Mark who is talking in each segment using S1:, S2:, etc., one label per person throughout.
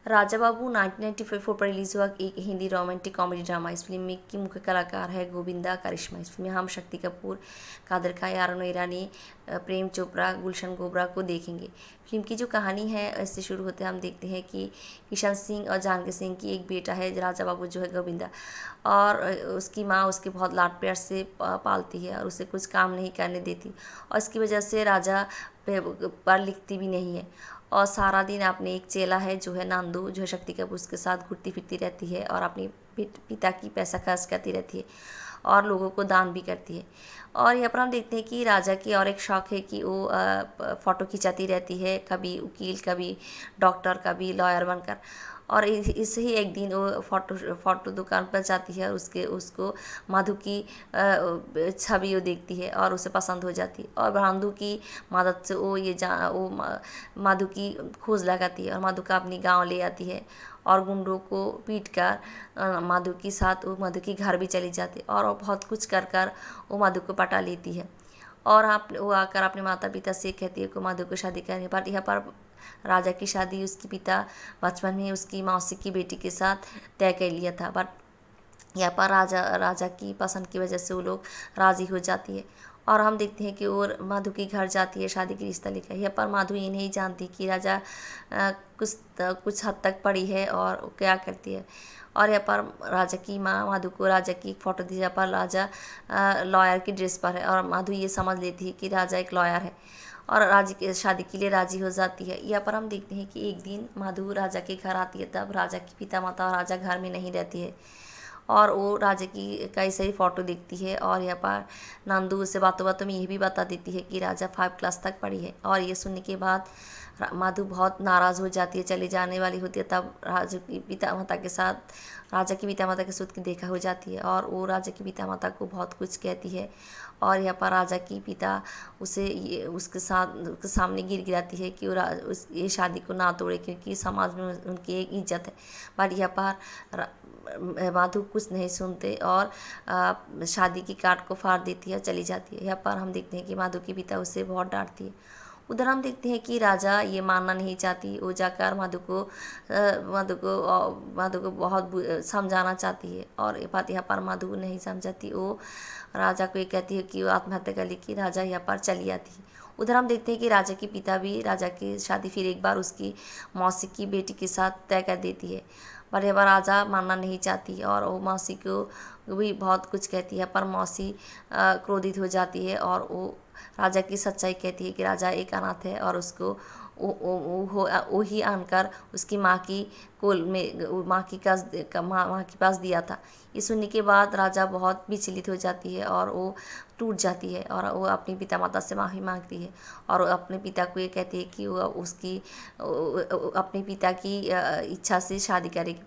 S1: राजा बाबू 1994 पर रिलीज हुआ एक हिंदी रोमांटिक कॉमेडी ड्रामा। इस फिल्म में की मुख्य कलाकार है गोविंदा करिश्मा। इस फिल्म में हम शक्ति कपूर, कादर खान, यारानो ईरानी, प्रेम चोपड़ा, गुलशन गोबरा को देखेंगे। फिल्म की जो कहानी है इससे शुरू होते हम देखते हैं कि किशन सिंह और जानकी सिंह की एक बेटा है राजा बाबू जो है गोविंदा, और उसकी माँ उसके बहुत लाड प्यार से पालती है और उसे कुछ काम नहीं करने देती, और इसकी वजह से राजा पढ़ लिखती भी नहीं है। और सारा दिन अपने एक चेला है जो है नंदू, जो है शक्ति कपूर, उसके साथ घूमती फिरती रहती है और अपने पिता की पैसा खर्च करती रहती है और लोगों को दान भी करती है। और यहाँ पर हम देखते हैं कि राजा की और एक शौक है कि वो फ़ोटो खिंचाती रहती है, कभी वकील, कभी डॉक्टर, कभी लॉयर बनकर। और इसे ही एक दिन वो फ़ोटो दुकान पर जाती है और उसको मधु की छवि वो देखती है और उसे पसंद हो जाती है, और मधु की मदद से वो मधु की खोज लगाती है और मधु का अपनी गांव ले आती है, और गुंडों को पीट कर मधु के साथ वो मधु के घर भी चली जाती है, और वो बहुत कुछ कर कर वो मधु को पटा लेती है। और वो आकर अपने माता पिता से कहती है कि मधु को शादी करने पर। यहाँ पर राजा की शादी उसके पिता बचपन में उसकी मौसी की बेटी के साथ तय कर लिया था, बट यहाँ पर राजा की पसंद की वजह से वो लोग राज़ी हो जाती है। और हम देखते हैं कि और माधु के घर जाती है शादी की रिश्ता लेकर। यहाँ पर माधु ये नहीं जानती कि राजा कुछ हद तक पढ़ी है और क्या करती है। और यहाँ पर राजा की माँ माधु को राजा की एक फ़ोटो दी, जहाँ पर राजा लॉयर की ड्रेस पर है, और माधु ये समझ लेती है कि राजा एक लॉयर है और राजा की शादी के लिए राज़ी हो जाती है। यहाँ पर हम देखते हैं कि एक दिन माधु राजा के घर आती है, तब राजा की पिता माता और राजा घर में नहीं रहती है, और वो राजा की कई सारी फ़ोटो देखती है। और यहाँ पर नंदू उसे बातों बातों में यह भी बता देती है कि राजा 5 क्लास तक पढ़ी है। और ये सुनने के बाद माधु बहुत नाराज़ हो जाती है, चले जाने वाली होती है, तब राजा की पिता माता के साथ देखा हो जाती है, और वो राजा की पिता माता को बहुत कुछ कहती है। और यहाँ पर राजा की पिता उसके सामने गिर गिराती है कि ये शादी को ना तोड़े, क्योंकि समाज में उनकी एक इज्जत है। पर यहाँ पर माधु कुछ नहीं सुनते और शादी की कार्ड को फाड़ देती है, चली जाती है। यहाँ पर हम देखते हैं कि माधु की पिता उसे बहुत डांटती है। उधर हम देखते हैं कि राजा ये मानना नहीं चाहती, वो जाकर मधु को बहुत समझाना चाहती है, और ये बात यहाँ पर मधु नहीं समझाती। वो राजा को ये कहती है कि वो आत्महत्या कर ले, कि राजा यहाँ पर चली आती है। उधर हम देखते हैं कि राजा के पिता भी राजा की शादी फिर एक बार उसकी मौसी की बेटी के साथ तय कर देती है, पर यह बार राजा मानना नहीं चाहती, और वो मौसी को भी बहुत कुछ कहती है, पर मौसी क्रोधित हो जाती है और वो राजा की सच्चाई कहती है कि राजा एक अनाथ है, और उसको वो ही आनकर उसकी माँ की कोल में माँ के पास दिया था। ये सुनने के बाद राजा बहुत विचलित हो जाती है और वो टूट जाती है, और वो अपने पिता माता से माफ़ी मांगती है, और अपने पिता को ये कहती है कि वो अपने पिता की इच्छा से शादी करेगी।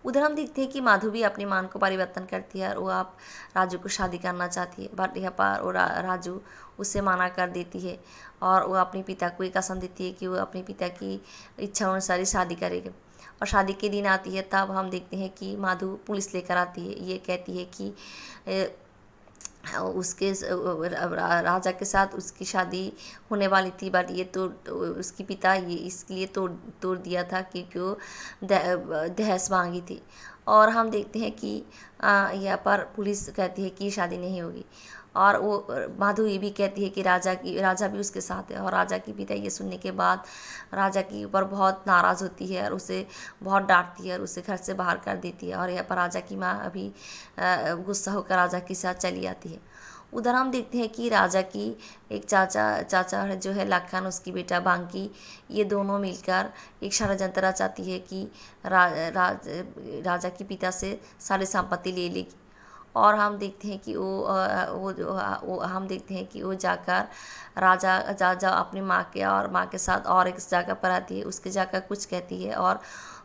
S1: उधर हम देखते हैं कि माधु भी अपनी मान को परिवर्तन करती है और वो आप राजू को शादी करना चाहती है, बट यहाँ पर वो राजू उसे मना कर देती है, और वो अपने पिता को एक कसम देती है कि वो अपने पिता की इच्छा अनुसार ही शादी करेगी। और शादी के दिन आती है, तब हम देखते हैं कि माधु पुलिस लेकर आती है। ये कहती है कि उसके राजा के साथ उसकी शादी होने वाली थी, बट ये तो उसकी पिता ये इसलिए तोड़ दिया था क्योंकि वो दहेज मांगी थी। और हम देखते हैं कि यहाँ पर पुलिस कहती है कि शादी नहीं होगी, और वो माधु ये भी कहती है कि राजा भी उसके साथ है। और राजा की पिता ये सुनने के बाद राजा के ऊपर बहुत नाराज़ होती है और उसे बहुत डांटती है और उसे घर से बाहर कर देती है। और यहाँ पर राजा की माँ अभी गुस्सा होकर राजा के साथ चली आती है। उधर हम देखते हैं कि राजा की एक चाचा जो है लखन, उसकी बेटा बांकी, ये दोनों मिलकर एक षड्यंत्र रचाती है कि राजा की पिता से सारी संपत्ति ले लेगी। और हम देखते हैं कि हम देखते हैं कि वो जाकर राजा अपनी माँ के साथ और एक जगह पर आती है, उसके जाकर कुछ कहती है, और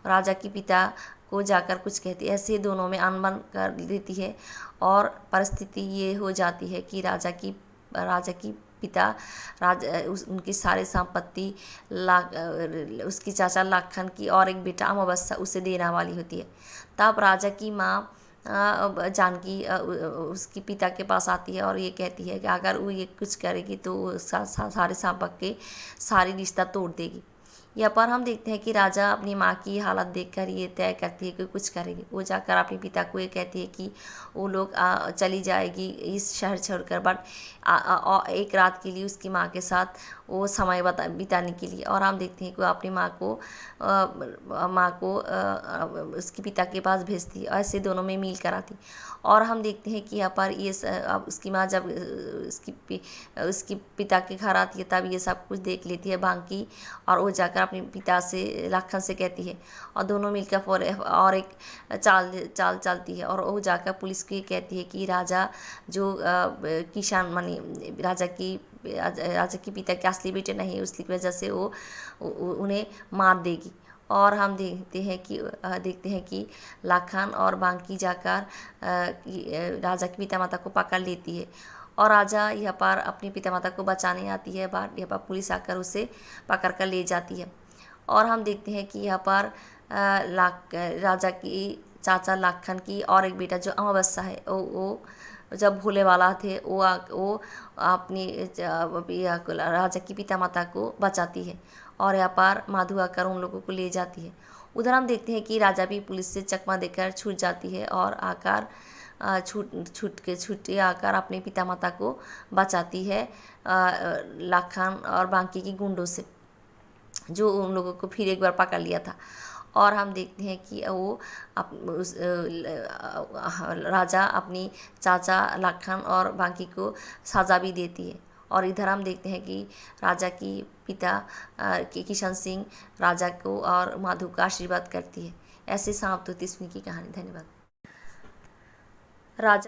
S1: राजा की पिता को जाकर कुछ कहती है। ऐसे दोनों में अनबन कर देती है, और परिस्थिति ये हो जाती है कि राजा की पिता उनकी सारी संपत्ति उसकी चाचा लखन की और एक बेटा अमावस्या उसे देने वाली होती है। तब राजा की माँ जानकी उसकी पिता के पास आती है और ये कहती है कि अगर वो ये कुछ करेगी तो सारे संपत्ति सारी रिश्ता तोड़ देगी। यहाँ पर हम देखते हैं कि राजा अपनी माँ की हालत देखकर ये तय करती है कि कुछ करेगी। वो जाकर अपने पिता को ये कहती है कि वो लोग चली जाएगी इस शहर छोड़कर, बट एक रात के लिए उसकी माँ के साथ वो समय बिताने के लिए। और हम देखते हैं कि वो अपनी माँ को उसके पिता के पास भेजती है, ऐसे दोनों में मील कराती। और हम देखते हैं कि यहाँ पर ये अब उसकी माँ जब उसकी पिता के घर आती है तब ये सब कुछ देख लेती है बांकी, और वो जाकर अपने पिता से लखन से कहती है, और दोनों मिलकर और एक चाल चलती है, और वो जाकर पुलिस को कहती है कि राजा जो किसान मानी राजा की पिता के असली बेटे नहीं, उसकी वजह से वो उन्हें मार देगी। और हम देखते हैं कि लाखन और बांकी जाकर राजा की पिता माता को पकड़ लेती है, और राजा यहाँ पर अपनी पिता माता को बचाने आती है, बट यहाँ पर पुलिस आकर उसे पकड़ कर ले जाती है। और हम देखते हैं कि यहाँ पर राजा की चाचा लाखन की और एक बेटा जो अमावस्या है, वो जब भोले वाला थे वो अपनी राजा की पिता माता को बचाती है, और यहाँ पर माधु आकर उन लोगों को ले जाती है। उधर हम देखते हैं कि राजा भी पुलिस से चकमा देकर छूट जाती है, और आकर छूट आकर अपने पिता माता को बचाती है लाखन और बांकी की गुंडों से, जो उन लोगों को फिर एक बार पकड़ लिया था। और हम देखते हैं कि वो राजा अपनी चाचा लाखन और बांकी को सजा भी देती है। और इधर हम देखते हैं कि राजा की पिता किशन सिंह राजा को और माधु का आशीर्वाद करती है। ऐसे समाप्त होती इसमें की कहानी। धन्यवाद। राजा